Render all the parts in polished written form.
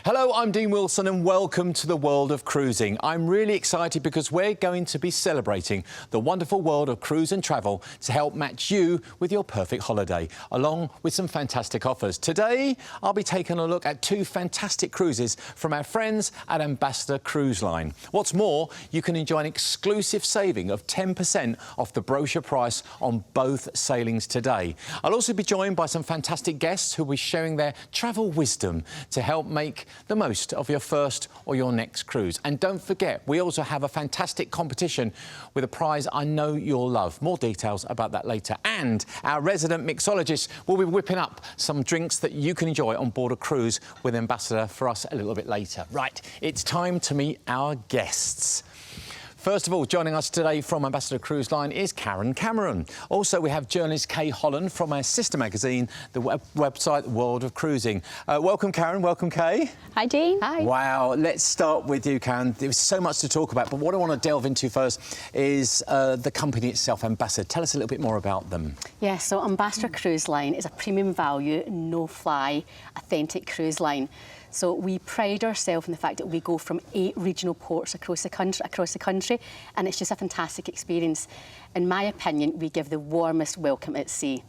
Hello, I'm Dean Wilson and welcome to the world of cruising. I'm really excited because we're going to be celebrating the wonderful world of cruise and travel to help match you with your perfect holiday, along with some fantastic offers. Today, I'll be taking a look at two fantastic cruises from our friends at Ambassador Cruise Line. What's more, you can enjoy an exclusive saving of 10% off the brochure price on both sailings today. I'll also be joined by some fantastic guests who will be sharing their travel wisdom to help make the most of your first or your next cruise. And don't forget, we also have a fantastic competition with a prize I know you'll love. More details about that later. And our resident mixologist will be whipping up some drinks that you can enjoy on board a cruise with Ambassador for us a little bit later. Right, it's time to meet our guests. First of all, joining us today from Ambassador Cruise Line is Karen Cameron. Also, we have journalist Kay Holland from our sister magazine, the website World of Cruising. Welcome, Karen. Welcome, Kay. Hi, Dean. Hi. Wow. Let's start with you, Karen. There's so much to talk about, but what I want to delve into first is the company itself, Ambassador. Tell us a little bit more about them. Yeah, so Ambassador Cruise Line is a premium value, no-fly, authentic cruise line. So we pride ourselves in the fact that we go from 8 regional ports across the country, and it's just a fantastic experience. In my opinion, we give the warmest welcome at sea.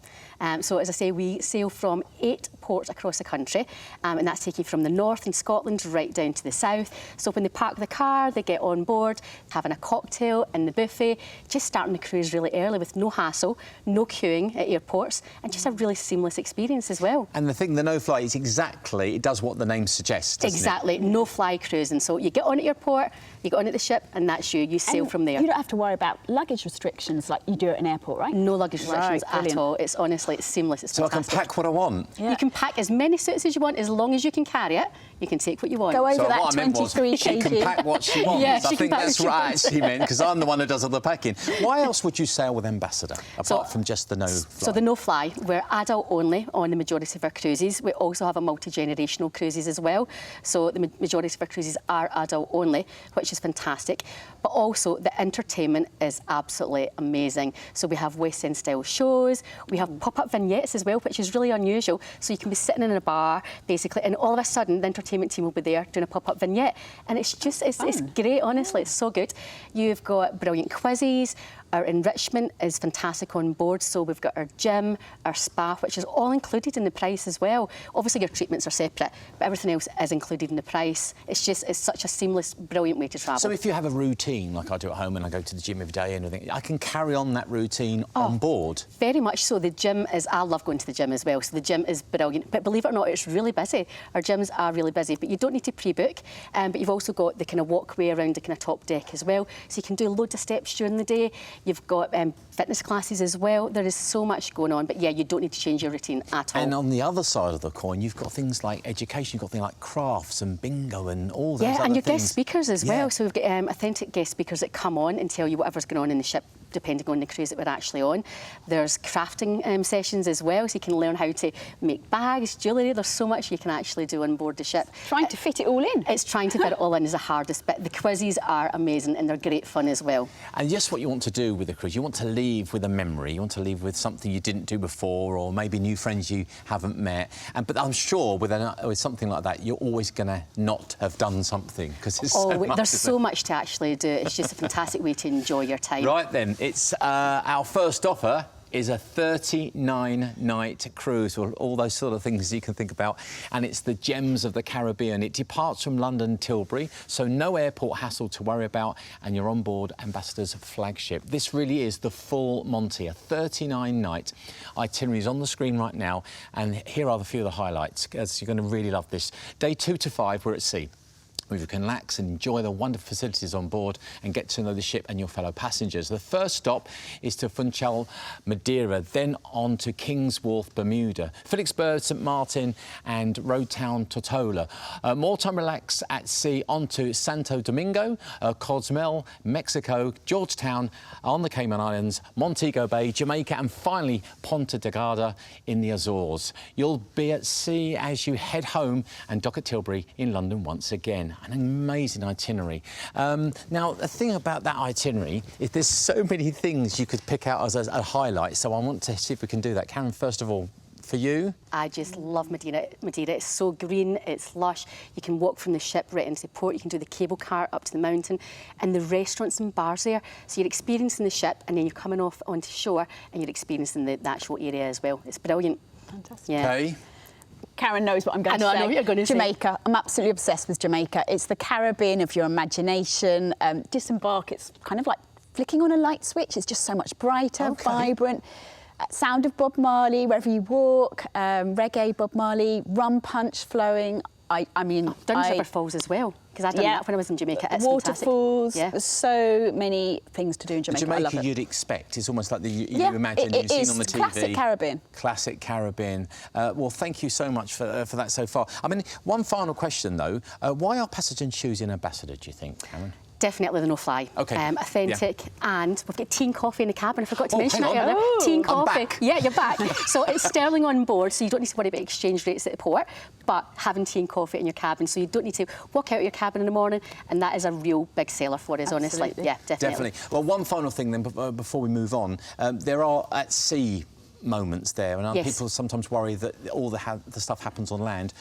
So, as I say, we sail from 8 ports across the country, and that's taking from the north in Scotland right down to the south. So when they park the car, they get on board, having a cocktail in the buffet, just starting the cruise really early with no hassle, no queuing at airports, and just a really seamless experience as well. And the thing, the no-fly, is exactly, it does what the name suggests, doesn't Exactly, it? no-fly cruising. So you get on at airport, you get on at the ship, and that's you sail and from there. You don't have to worry about luggage restrictions like you do at an airport, right? No luggage restrictions Right, at all. It's honestly, it's seamless, it's So fantastic. I can pack what I want? Yeah. You can pack as many suits as you want, as long as you can carry it. You can take what you want. Go over So that what I meant was, 23 she can kg. pack what she wants. Yeah, I she can think pack that's what she what I wants. actually meant, because I'm the one who does all the packing. Why else would you sail with Ambassador, apart from just the no-fly? So the no-fly, we're adult only on the majority of our cruises. We also have a multi-generational cruises as well. So the majority of our cruises are adult only, which is fantastic. But also the entertainment is absolutely amazing. So we have West End style shows, we have pop-up vignettes as well, which is really unusual. So you can be sitting in a bar, basically, and all of a sudden the entertainment team will be there doing a pop-up vignette. And it's just, it's great, honestly, it's so good. You've got brilliant quizzes. Our enrichment is fantastic on board, so we've got our gym, our spa, which is all included in the price as well. Obviously, your treatments are separate, but everything else is included in the price. It's such a seamless, brilliant way to travel. So if you have a routine, like I do at home and I go to the gym every day and everything, I can carry on that routine on board? Very much so. The gym is, I love going to the gym as well, so the gym is brilliant. But believe it or not, it's really busy. Our gyms are really busy, but you don't need to pre-book. But you've also got the kind of walkway around the kind of top deck as well, so you can do loads of steps during the day. You've got fitness classes as well. There is so much going on, but yeah, you don't need to change your routine at all. And on the other side of the coin, you've got things like education, you've got things like crafts and bingo and all those other things. Yeah, and your guest speakers as well. Yeah. So we've got authentic guest speakers that come on and tell you whatever's going on in the ship, depending on the cruise that we're actually on. There's crafting sessions as well, so you can learn how to make bags, jewellery. There's so much you can actually do on board the ship. Trying to fit it all in. It's trying to fit it all in is the hardest bit. The quizzes are amazing and they're great fun as well. And just what you want to do with the cruise, you want to leave with a memory, you want to leave with something you didn't do before, or maybe new friends you haven't met. But I'm sure with something like that, you're always going to not have done something, because there's so much. There's so much to actually do. It's just a fantastic way to enjoy your time. Right then, it's our first offer is a 39-night cruise, or all those sort of things you can think about, and it's the Gems of the Caribbean. It departs from London Tilbury, so no airport hassle to worry about, and you're on board Ambassador's flagship. This really is the full Monty, a 39-night itinerary is on the screen right now, and here are a few of the highlights, as you're going to really love this. Day 2 to 5, we're at sea. where you can relax and enjoy the wonderful facilities on board and get to know the ship and your fellow passengers. The first stop is to Funchal, Madeira, then on to King's Wharf, Bermuda, Phillipsburg, St Martin and Road Town, Tortola. More time relax at sea on to Santo Domingo, Cozumel, Mexico, Georgetown on the Cayman Islands, Montego Bay, Jamaica and finally Ponta Delgada in the Azores. You'll be at sea as you head home and dock at Tilbury in London once again. An amazing itinerary. Now, the thing about that itinerary is there's so many things you could pick out as a highlight, so I want to see if we can do that. Karen, first of all, For you? I just love Madeira. It's so green, it's lush. You can walk from the ship right into the port. You can do the cable car up to the mountain, and the restaurants and bars there. So you're experiencing the ship, and then you're coming off onto shore, and you're experiencing the actual area as well. It's brilliant. Fantastic. Yeah. Okay. Karen knows what I'm going to say. I know what you're going to say. Jamaica. I'm absolutely obsessed with Jamaica. It's the Caribbean of your imagination. Disembark, it's kind of like flicking on a light switch. It's just so much brighter, vibrant. Sound of Bob Marley wherever you walk, reggae Bob Marley, rum punch flowing. I mean, I've done River Falls as well, because I done that when I was in Jamaica. It's waterfalls. Fantastic. Yeah. There's so many things to do in Jamaica. I love it. You'd expect. It's almost like you imagine you've seen on the TV. Classic Caribbean. Classic Caribbean. Well, thank you so much for that so far. I mean, one final question though: why are passengers choosing Ambassador? Do you think, Karen? Definitely the no-fly. Okay. Authentic, and we've got tea and coffee in the cabin. I forgot to mention hang that on. earlier. Tea and I'm coffee. back. Yeah, you're back. So it's sterling on board, so you don't need to worry about exchange rates at the port, but having tea and coffee in your cabin, so you don't need to walk out of your cabin in the morning, and that is a real big seller for us, honestly. Yeah, definitely. Well, one final thing then, before we move on. There are at sea moments there, and people sometimes worry that all the stuff happens on land.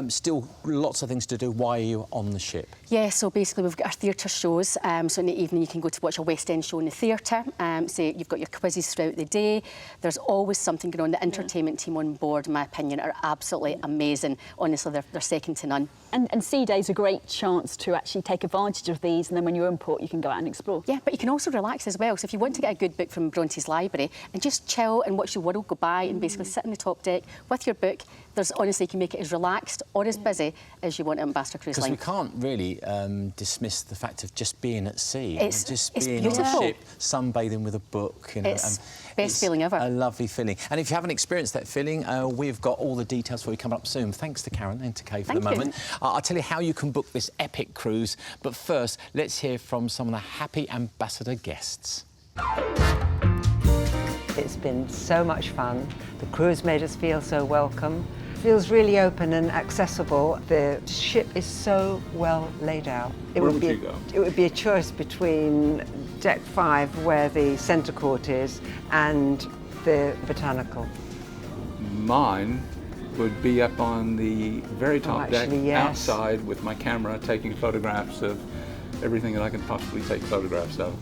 Still, lots of things to do. Why are you on the ship? Yeah, so basically we've got our theatre shows. So in the evening you can go to watch a West End show in the theatre. So you've got your quizzes throughout the day. There's always something going on. The entertainment team on board, in my opinion, are absolutely amazing. Honestly, they're second to none. And Sea Day's a great chance to actually take advantage of these, and then when you're in port, you can go out and explore. Yeah, but you can also relax as well. So if you want to get a good book from Bronte's library and just chill and watch the world go by and basically sit in the top deck with your book, honestly, you can make it as relaxed or as busy as you want at Ambassador Cruise Line. Because we can't really dismiss the fact of just being at sea. It's being beautiful. on a ship, sunbathing with a book. You know, it's best feeling ever. A lovely feeling. And if you haven't experienced that feeling, we've got all the details for you coming up soon. Thanks to Karen and to Kay for the moment. I'll tell you how you can book this epic cruise. But first, let's hear from some of the happy Ambassador guests. It's been so much fun. The cruise made us feel so welcome. It feels really open and accessible. The ship is so well laid out. It would be a choice between Deck 5, where the centre court is, and the botanical. Mine would be up on the very top deck, outside with my camera, taking photographs of everything that I can possibly take photographs of.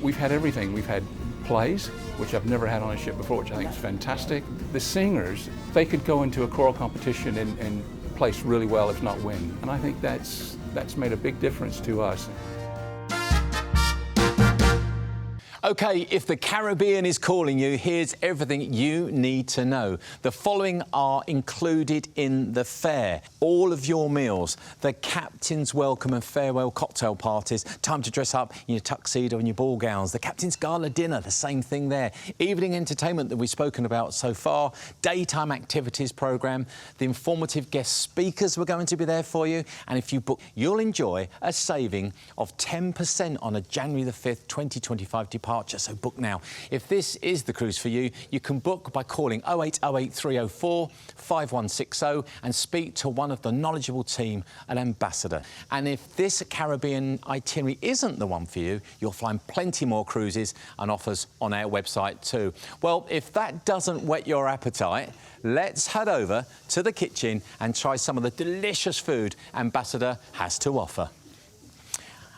We've had everything. We've had plays, which I've never had on a ship before, which I think is fantastic. The singers, they could go into a choral competition and place really well, if not win. And I think that's made a big difference to us. OK, if the Caribbean is calling you, here's everything you need to know. The following are included in the fare. All of your meals, the captain's welcome and farewell cocktail parties, time to dress up in your tuxedo and your ball gowns, the captain's gala dinner, the same thing there, evening entertainment that we've spoken about so far, daytime activities programme, the informative guest speakers were going to be there for you, and if you book, you'll enjoy a saving of 10% on a January the 5th, 2025 departure. So book now. If this is the cruise for you, you can book by calling 0808 304 5160 and speak to one of the knowledgeable team at Ambassador. And if this Caribbean itinerary isn't the one for you, you'll find plenty more cruises and offers on our website too. Well, if that doesn't whet your appetite, let's head over to the kitchen and try some of the delicious food Ambassador has to offer.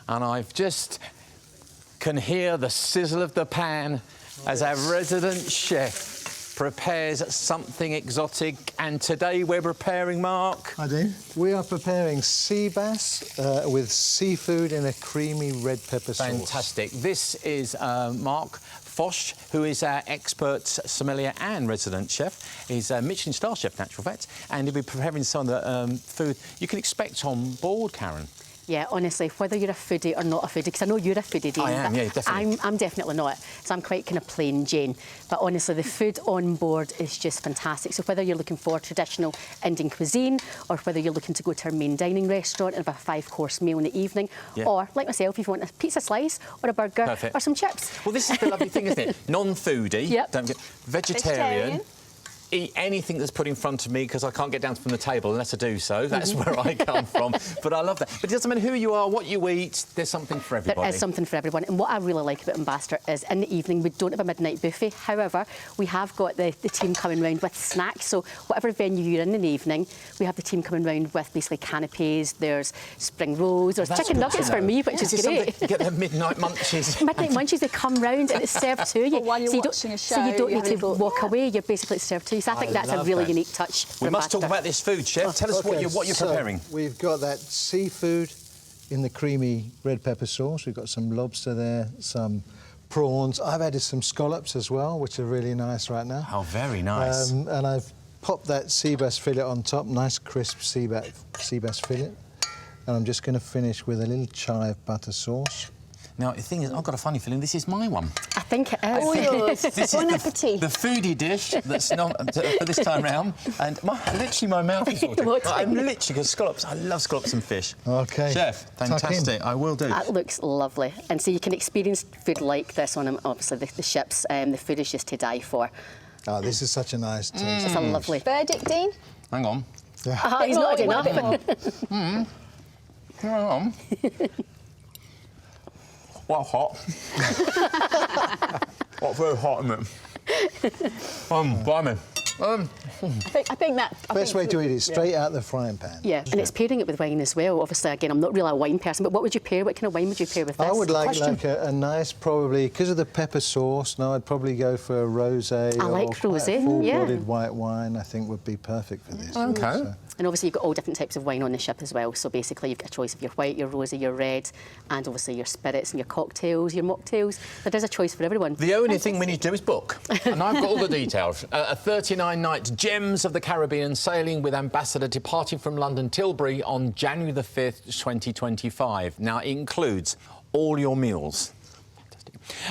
And I've just can hear the sizzle of the pan as our resident chef prepares something exotic. And today we're preparing, Marc. I do. We are preparing sea bass with seafood in a creamy red pepper sauce. Fantastic. This is Marc Fosh, who is our expert sommelier and resident chef. He's a Michelin-star chef, in actual fact, and he'll be preparing some of the food you can expect on board, Karen. Yeah, honestly, whether you're a foodie or not a foodie, because I know you're a foodie, Dave. I am, yeah, definitely. I'm definitely not, so I'm quite kind of plain Jane. But honestly, the food on board is just fantastic. So whether you're looking for traditional Indian cuisine, or whether you're looking to go to our main dining restaurant and have a 5-course meal in the evening, or, like myself, if you want a pizza slice or a burger or some chips. Well, this is the lovely thing, isn't it? Non-foodie, don't get vegetarian. eat anything that's put in front of me because I can't get down from the table unless I do so. That's where I come from. But I love that. But it doesn't matter who you are, what you eat, there's something for everybody. There is something for everyone. And what I really like about Ambassador is in the evening we don't have a midnight buffet. However, we have got the team coming round with snacks. So whatever venue you're in the evening, we have the team coming round with basically canapes, there's spring rolls, there's chicken nuggets for me, which is great. You get the midnight munchies. Midnight munchies, they come round and it's served to you. Or while you're watching a show, so you don't need to little... walk away, you're basically served to you. So I think that's a really unique touch. We must talk about this food, Chef. Tell us what you're preparing. We've got that seafood in the creamy red pepper sauce. We've got some lobster there, some prawns. I've added some scallops as well, which are really nice right now. Oh, very nice. And I've popped that sea bass fillet on top, nice crisp sea bass fillet. And I'm just going to finish with a little chive butter sauce. Now, the thing is, I've got a funny feeling this is my one. I think it is. All yours. This Bon is appetit. the foodie dish that's not for this time round. And literally my mouth is watering. I'm literally, because scallops, I love scallops and fish. OK. Chef, fantastic. I will do. That looks lovely. And so you can experience food like this on, obviously, the ships. The food is just to die for. Oh, this is such a nice taste. It's a lovely... Verdict, Dean? Hang on. Yeah. Oh, he's not enough. Hang on. What hot? What very hot, isn't it? Blimey. I think that... Best way to eat it, straight out the frying pan. Yeah, and it's pairing it with wine as well. Obviously, again, I'm not really a wine person, but what would you pair? What kind of wine would you pair with this? I would like a nice, probably, because of the pepper sauce, no, I'd probably go for a rosé. I like rosé, full-bodied white wine, I think would be perfect for this. OK. So. And obviously you've got all different types of wine on the ship as well. So basically you've got a choice of your white, your rosé, your red, and obviously your spirits and your cocktails, your mocktails. There is a choice for everyone. The only thing we need to do is book. And I've got all the details. A 39-night Gems of the Caribbean sailing with Ambassador departing from London Tilbury on January the 5th, 2025. Now, it includes all your meals.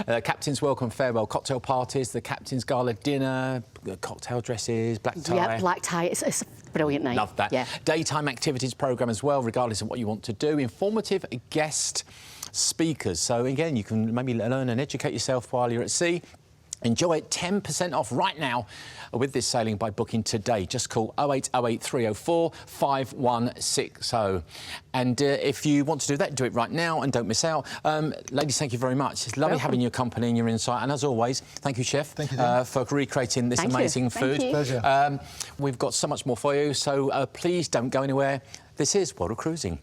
Captain's welcome farewell cocktail parties, the Captain's gala dinner, cocktail dresses, black tie. Yeah, black tie. It's a brilliant night. Love that. Yeah. Daytime activities programme as well, regardless of what you want to do. Informative guest speakers. So, again, you can maybe learn and educate yourself while you're at sea. Enjoy it 10% off right now with this sailing by booking today. Just call 0808 304 5160. And if you want to do that, do it right now and don't miss out. Ladies, thank you very much. It's lovely having your company and your insight. And as always, thank you, Chef, for recreating this amazing food. Pleasure. We've got so much more for you, so please don't go anywhere. This is World of Cruising.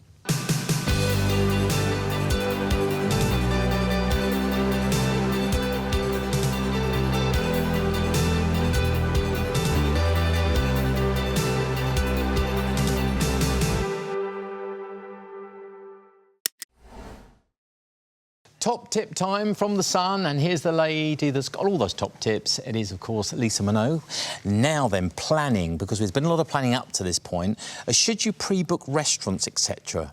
Top tip time from the Sun, and here's the lady that's got all those top tips. It is, of course, Lisa Minot. Now then, planning, because there's been a lot of planning up to this point. Should you pre-book restaurants, etc.,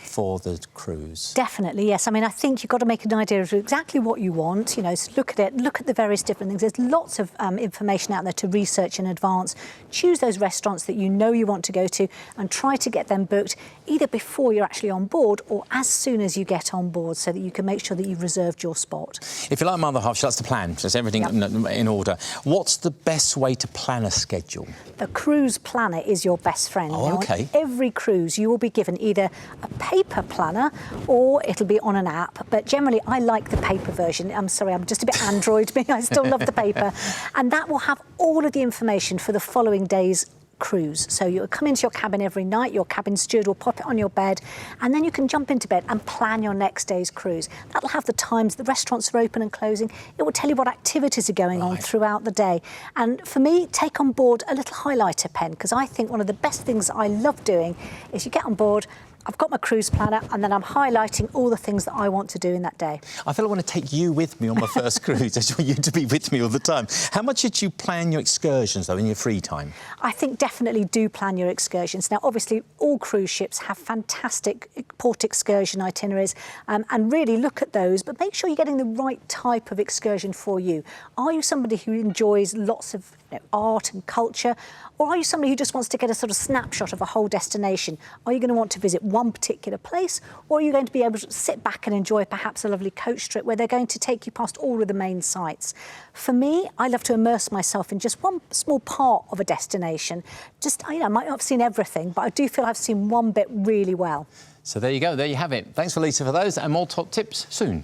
for the cruise? Definitely, yes. I mean, I think you've got to make an idea of exactly what you want, you know, so look at it, look at the various different things. There's lots of information out there to research in advance. Choose those restaurants that you know you want to go to and try to get them booked either before you're actually on board or as soon as you get on board so that you can make sure that you've reserved your spot. If you're like my other half, that's the plan. Just everything in order. What's the best way to plan a schedule? The cruise planner is your best friend. Oh, now, OK. On every cruise, you will be given either a paper planner or it'll be on an app. But generally, I like the paper version. I'm sorry, I'm just a bit Android me. I still love the paper. And that will have all of the information for the following day's cruise. So you'll come into your cabin every night, your cabin steward will pop it on your bed, and then you can jump into bed and plan your next day's cruise. That'll have the times the restaurants are open and closing. It will tell you what activities are going on throughout the day. And for me, take on board a little highlighter pen, because I think one of the best things I love doing is you get on board, I've got my cruise planner, and then I'm highlighting all the things that I want to do in that day. I feel I want to take you with me on my first cruise. I just want you to be with me all the time. How much did you plan your excursions, though, in your free time? I think definitely do plan your excursions. Now, obviously, all cruise ships have fantastic port excursion itineraries, and really look at those, but make sure you're getting the right type of excursion for you. Are you somebody who enjoys lots of art and culture? Or are you somebody who just wants to get a sort of snapshot of a whole destination? Are you going to want to visit one particular place, or are you going to be able to sit back and enjoy perhaps a lovely coach trip where they're going to take you past all of the main sites? For me, I love to immerse myself in just one small part of a destination. Just, I might not have seen everything, but I do feel I've seen one bit really well. So there you go, there you have it. Thanks for Lisa for those, and more top tips soon.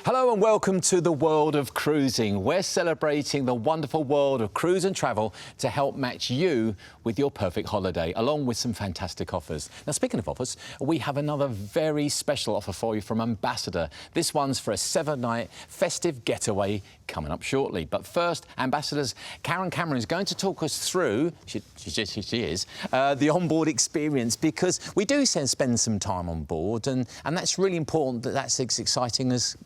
Hello and welcome to the world of cruising. We're celebrating the wonderful world of cruise and travel to help match you with your perfect holiday, along with some fantastic offers. Now, speaking of offers, we have another very special offer for you from Ambassador. This one's for a 7-night festive getaway coming up shortly. But first, Ambassador's Karen Cameron is going to talk us through, she is, the onboard experience, because we do spend some time on board, and that's really important. That's as exciting as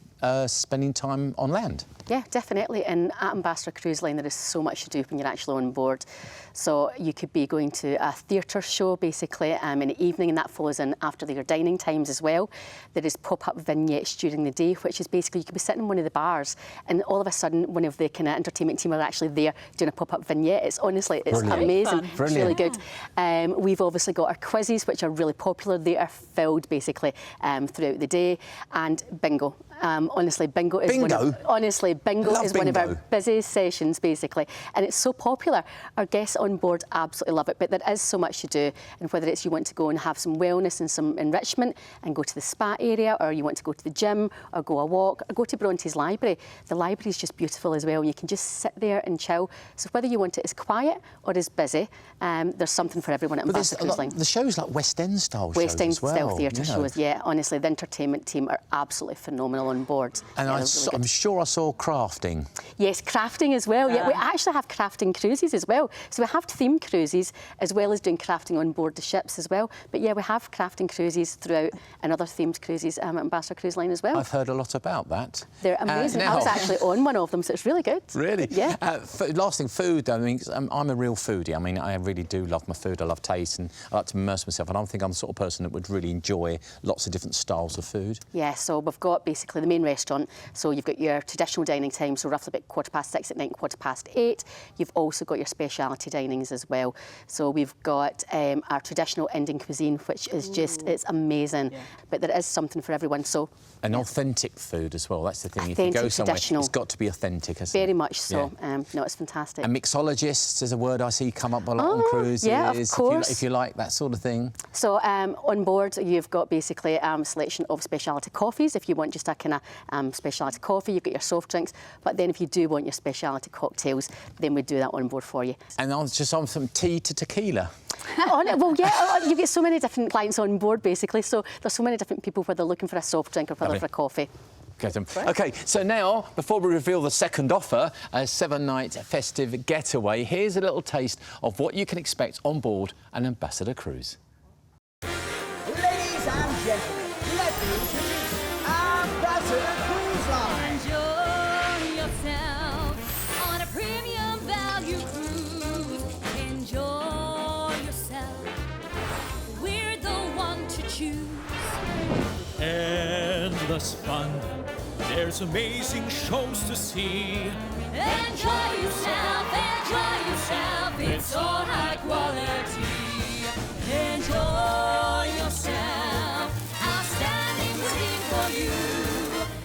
spending time on land. Yeah, definitely. And at Ambassador Cruise Line, there is so much to do when you're actually on board. So you could be going to a theatre show, basically, in the evening, and that follows in after your dining times as well. There is pop-up vignettes during the day, which is basically you could be sitting in one of the bars, and all of a sudden, one of the kind of entertainment team are actually there doing a pop-up vignette. It's honestly, it's Brilliant. amazing. It's really good. Yeah. We've obviously got our quizzes, which are really popular. They are filled, basically, throughout the day, and bingo. Honestly, bingo is bingo one of our busiest sessions, basically, and it's so popular. Our guests on board absolutely love it, but there is so much to do, and whether it's you want to go and have some wellness and some enrichment and go to the spa area, or you want to go to the gym or go a walk or go to Bronte's library. The library is just beautiful as well, and you can just sit there and chill. So whether you want it as quiet or as busy, there's something for everyone at Ambassador Cruise Line. The shows like West End style shows West End as well, style theatre shows, yeah. Honestly, the entertainment team are absolutely phenomenal on board. And yeah, I'm sure I saw crafting. Yes, crafting as well. Yeah, we actually have crafting cruises as well. So we have themed cruises as well as doing crafting on board the ships as well. But yeah, we have crafting cruises throughout and other themed cruises at Ambassador Cruise Line as well. I've heard a lot about that. They're amazing. I was actually on one of them, so it's really good. Really? Yeah. Last thing, food. I mean, I'm a real foodie. I mean, I really do love my food. I love taste, and I like to immerse myself. And I think I'm the sort of person that would really enjoy lots of different styles of food. Yeah, so we've got basically the main restaurant. So you've got your traditional dining time, so roughly about 6:15 at night, 8:15. You've also got your speciality dinings as well. So we've got our traditional Indian cuisine, which is just, it's amazing. Yeah. But there is something for everyone. So and authentic food as well. That's the thing. Authentic, if you go somewhere, traditional. It's got to be authentic, hasn't it? Very much so. Yeah. No, it's fantastic. And mixologists is a word I see come up a lot on cruises. Yeah, of course. If you like that sort of thing. So on board, you've got basically a selection of speciality coffees. If you want just a kind of speciality coffee, you've got your soft drinks. But then if you do want your speciality cocktails, then we do that on board for you. And I was just on some tea to tequila. Well, yeah, you get so many different clients on board, basically. So there's so many different people whether they're looking for a soft drink or whether for a coffee. Get them. Right. OK, so now, before we reveal the second offer, a 7-night festive getaway, here's a little taste of what you can expect on board an Ambassador cruise. Ladies and gentlemen, let me introduce Ambassador Cruise Line. Enjoy yourself on a premium value cruise. Enjoy yourself. We're the one to choose. Endless fun. There's amazing shows to see. Enjoy yourself, it's all high quality. Enjoy yourself, outstanding cuisine for you.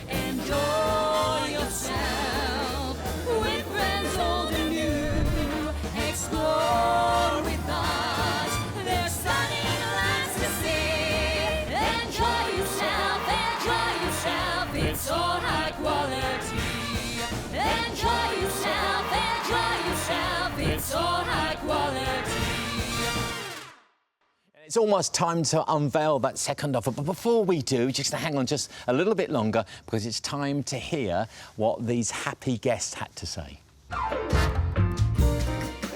Enjoy yourself, with friends old and new. Explore with us, there's stunning lands to see. Enjoy yourself, it's all high quality. Enjoy yourself, it's all high quality. It's almost time to unveil that second offer, but before we do, just hang on just a little bit longer, because it's time to hear what these happy guests had to say.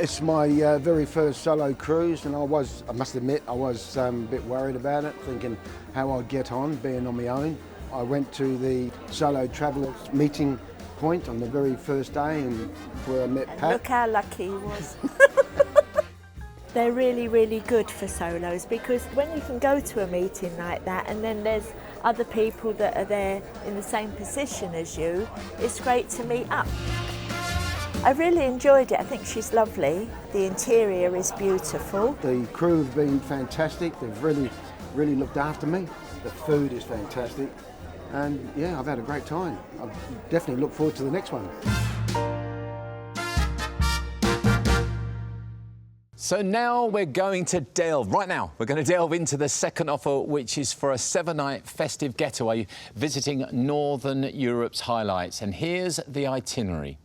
It's my very first solo cruise, and I must admit, I was a bit worried about it, thinking how I'd get on being on my own. I went to the solo travellers meeting point on the very first day, and where I met Pat. Look how lucky he was. They're really, really good for solos, because when you can go to a meeting like that and then there's other people that are there in the same position as you, it's great to meet up. I really enjoyed it. I think she's lovely. The interior is beautiful. The crew have been fantastic. They've really looked after me. The food is fantastic. And yeah, I've had a great time. I definitely look forward to the next one. So now we're going to delve into the second offer, which is for a 7-night festive getaway visiting Northern Europe's highlights. And here's the itinerary.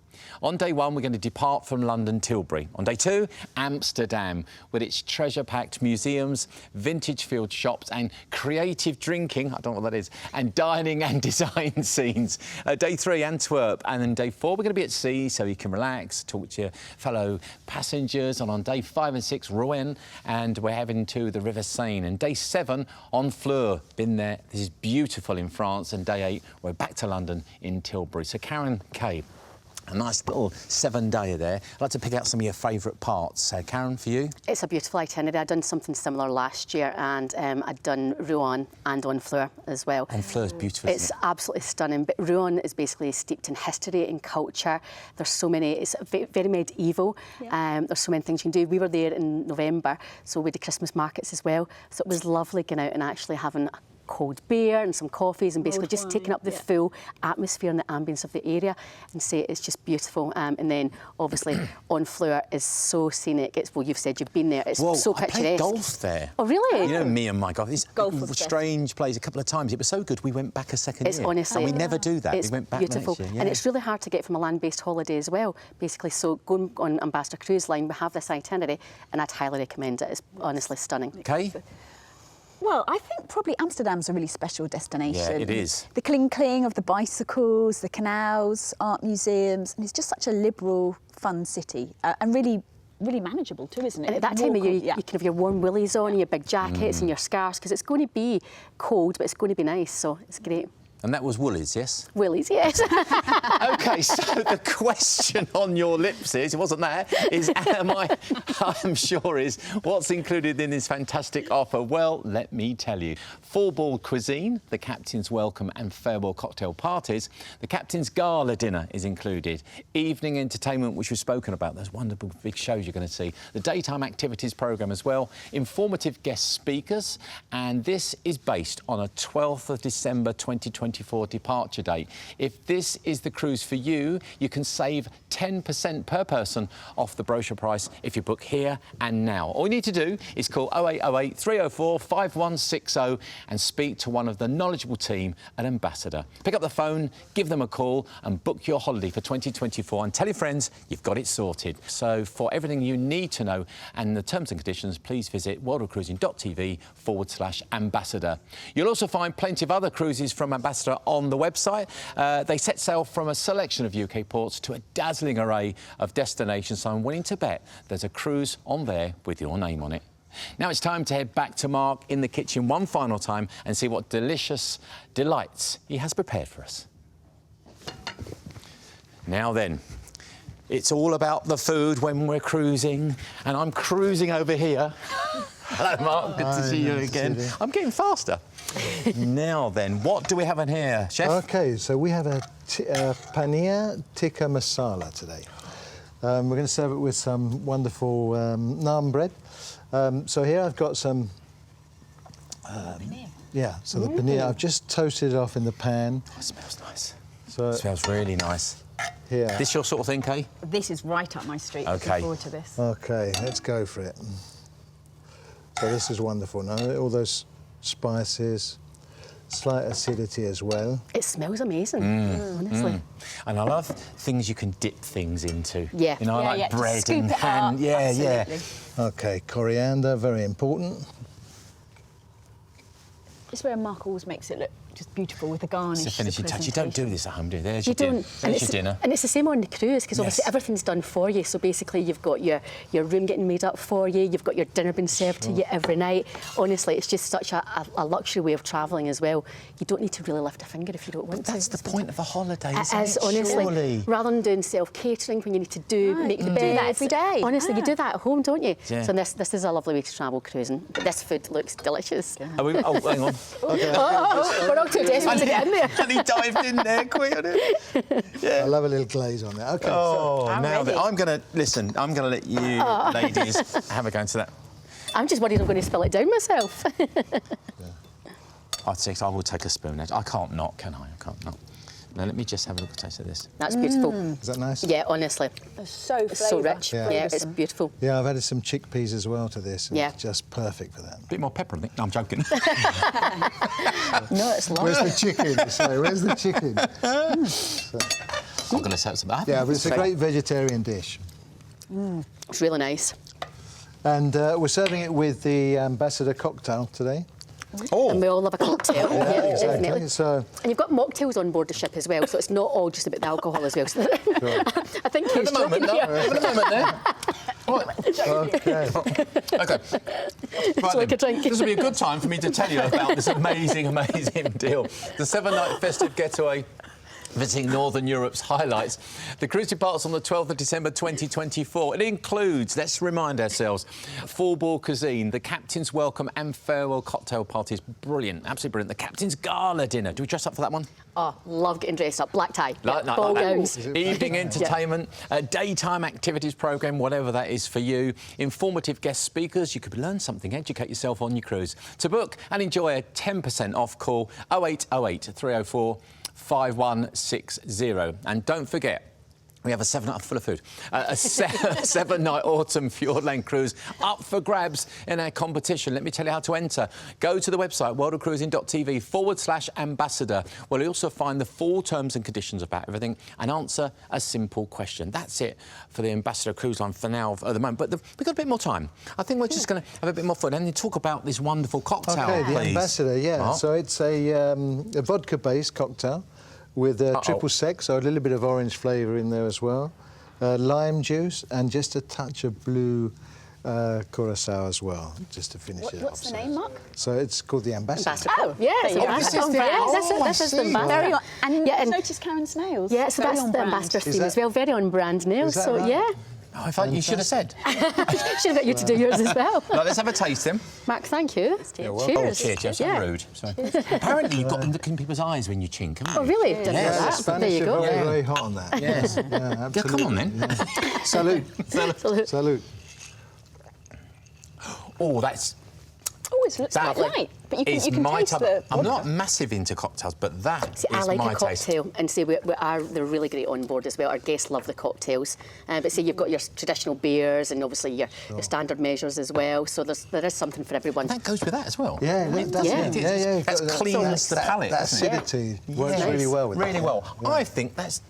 On day 1, we're going to depart from London Tilbury. On day 2, Amsterdam, with its treasure-packed museums, vintage-field shops and creative drinking, I don't know what that is, and dining and design scenes. Day 3, Antwerp. And then day 4, we're going to be at sea, so you can relax, talk to your fellow passengers. And on day 5 and 6, Rouen, and we're heading to the River Seine. And day 7, Honfleur. Been there. This is beautiful in France. And day 8, we're back to London in Tilbury. So Karen Kay, a nice little 7-dayer there. I'd like to pick out some of your favourite parts. Karen, for you? It's a beautiful itinerary. I'd done something similar last year, and I'd done Rouen and Honfleur as well. Honfleur's beautiful, It's absolutely stunning. But Rouen is basically steeped in history and culture. There's so many, it's very medieval. Yeah. There's so many things you can do. We were there in November, so we did Christmas markets as well. So it was lovely going out and actually having cold beer and some coffees and basically just taking up the full atmosphere and the ambience of the area, and say it's just beautiful. And then obviously Honfleur is so scenic. It's, well, you've said you've been there. It's so picturesque. I played golf there. Oh, really? You know me and my golf. This Golf was strange place a couple of times. It was so good we went back a second It's year. honestly, and we never do that. It's we went back beautiful, next year. and it's really hard to get from a land-based holiday as well. Basically, so going on Ambassador Cruise Line, we have this itinerary, and I'd highly recommend it. It's honestly stunning. Okay. Well, I think probably Amsterdam's a really special destination. Yeah, it is. The cling-cling of the bicycles, the canals, art museums, and it's just such a liberal, fun city, and really manageable too, isn't it? And at that time of year, you can have your warm willies on, your big jackets and your scarves, because it's going to be cold, but it's going to be nice, so it's great. And that was Woolies, yes? Willies, yes. OK, so the question on your lips is, it wasn't there, is I'm sure is, what's included in this fantastic offer? Well, let me tell you. Full-board cuisine, the captain's welcome and farewell cocktail parties. The captain's gala dinner is included. Evening entertainment, which we've spoken about. Those wonderful big shows you're going to see. The daytime activities programme as well. Informative guest speakers. And this is based on a 12th of December 2024 departure date. If this is the cruise for you, you can save 10% per person off the brochure price if you book here and now. All you need to do is call 0808 304 5160 and speak to one of the knowledgeable team at Ambassador. Pick up the phone, give them a call and book your holiday for 2024 and tell your friends you've got it sorted. So for everything you need to know and the terms and conditions, please visit worldofcruising.tv/ambassador. You'll also find plenty of other cruises from Ambassador on the website. They set sail from a selection of UK ports to a dazzling array of destinations, so I'm willing to bet there's a cruise on there with your name on it. Now it's time to head back to Marc in the kitchen one final time and see what delicious delights he has prepared for us. Now then, it's all about the food when we're cruising, and I'm cruising over here. Hello, Marc. Good to see you again. I'm getting faster. Now then, what do we have in here, Chef? OK, so we have a Paneer tikka masala today. We're going to serve it with some wonderful naan bread. So here I've got some... paneer. Yeah, so the paneer, I've just toasted it off in the pan. Oh, it smells nice. So it smells really nice. Here. This your sort of thing, Kay? This is right up my street. OK. Looking forward to this. OK, let's go for it. So this is wonderful. Now, all those spices, slight acidity as well. It smells amazing, honestly. And I love things you can dip things into. Yeah. You know, I like bread Scoop and it ham. up. Yeah, Absolutely. yeah. OK, coriander, very important. This is where Marc always makes it look just beautiful with the garnish. It's a finishing touch. You don't do this at home, do you? There's You your dinner. don't. There's your dinner. And it's the same on the cruise, because obviously Yes. everything's done for you. So basically you've got your room getting made up for you, you've got your dinner being served to you every night. Honestly, it's just such a luxury way of travelling as well. You don't need to really lift a finger if you don't want to. That's the point of a holiday, It isn't is, it? honestly. Surely. Rather than doing self-catering when you need to make the you beds. do that every day. Honestly, you do that at home, don't you? Yeah. So this is a lovely way to travel cruising. But this food looks delicious. Are we, oh, hang on. We're not too desperate to get in there. And he dived in there quick. I love a little glaze on there. Okay. Oh, I'm now ready. I'm going to listen. I'm going to let you ladies have a go into that. I'm just worried I'm going to spill it down myself. I will take a spoon. I can't not, can I? I can't not. Now let me just have a look at taste of this. That's beautiful. Is that nice? Yeah, honestly. It's so It's so rich. Yeah. Yeah, it's beautiful. Yeah, I've added some chickpeas as well to this. And Yeah. It's just perfect for that. A bit more pepper, I think. No, I'm joking. No, it's lovely. Where's the chicken? Sorry, where's the chicken? I'm going to say something. Yeah, but it's a great vegetarian dish. It's really nice. And we're serving it with the Ambassador cocktail today. Oh, And we all love a cocktail. Yeah, exactly. definitely. So, And you've got mocktails on board the ship as well, so it's not all just about the alcohol as well. So I think at he's the moment, joking no. here. At the moment, there. okay. Okay. Right like then. a drink. This will be a good time for me to tell you about this amazing, amazing deal. The 7-night festive getaway visiting Northern Europe's highlights. The cruise departs on the 12th of December 2024. It includes, let's remind ourselves, full-board cuisine, the captain's welcome and farewell cocktail parties. Brilliant, absolutely brilliant. The captain's gala dinner. Do we dress up for that one? Oh, love getting dressed up. Black tie, Like ball that. gowns. Evening entertainment, a daytime activities programme, whatever that is for you. Informative guest speakers. You could learn something, educate yourself on your cruise. To book and enjoy a 10% off, call 0808 304 5160. And don't forget, we have a 7-night full of food. A 7-night autumn Fjordland cruise up for grabs in our competition. Let me tell you how to enter. Go to the website worldofcruising.tv/ambassador, where you'll also find the full terms and conditions about everything and answer a simple question. That's it for the Ambassador Cruise Line for now, at the moment. But we've got a bit more time. I think we're just going to have a bit more fun and then talk about this wonderful cocktail, Okay, the please. Ambassador, yeah. Oh. So it's a vodka-based cocktail with triple sec, so a little bit of orange flavour in there as well, lime juice, and just a touch of blue curacao as well, just to finish it off. What's the name, Mark? So it's called the Ambassador. Oh, yes, There you go. Ambassador. This is Yeah, the- this is the see. Ambassador. Very on, and Yeah, and- notice Karen Snails. Yeah, so Very that's on the brand. Ambassador Is theme that- as well. Very on brand now. Is that So right? yeah, Oh, in fact, you should have said. should have got you to do yours as well. Right, let's have a taste then. Mark, thank you. Oh, Cheers. cheers, you're so Yeah. rude. Sorry. Apparently you've got them looking in people's eyes when you chink, haven't you? Oh, really? Didn't know Yes. that. Spanish There you are go. very, Yeah. very hot on that. Yes. Yeah, absolutely. come on then. Yeah. Salute. Salute. Salute. Oh, that's... Oh, it looks That quite light, but you is can my taste type. the I'm vodka. not massive into cocktails, but that See, I is like my a taste. cocktail, and see, they're really great on board as well. Our guests love the cocktails, but see, you've got your traditional beers and obviously your standard measures as well. So there is something for everyone. That goes with that as well. Yeah, it does. Yeah. Yeah, yeah. That cleans the palate, That doesn't it? acidity works Yes. really well with Really that. well. Yeah. I think that's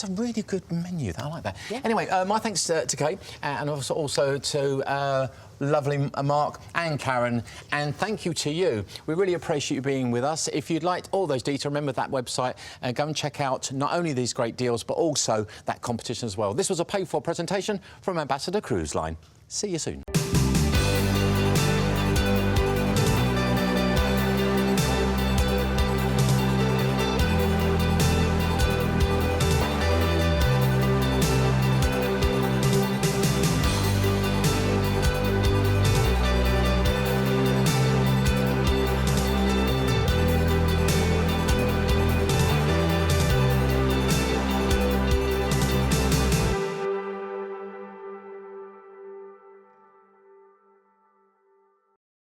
a really good menu. I like that. Yeah. Anyway, my thanks to Kate and also to lovely Mark and Karen, and thank you to you. We really appreciate you being with us. If you'd like all those details, remember that website and go and check out not only these great deals but also that competition as well. This was a paid-for presentation from Ambassador Cruise Line. See you soon.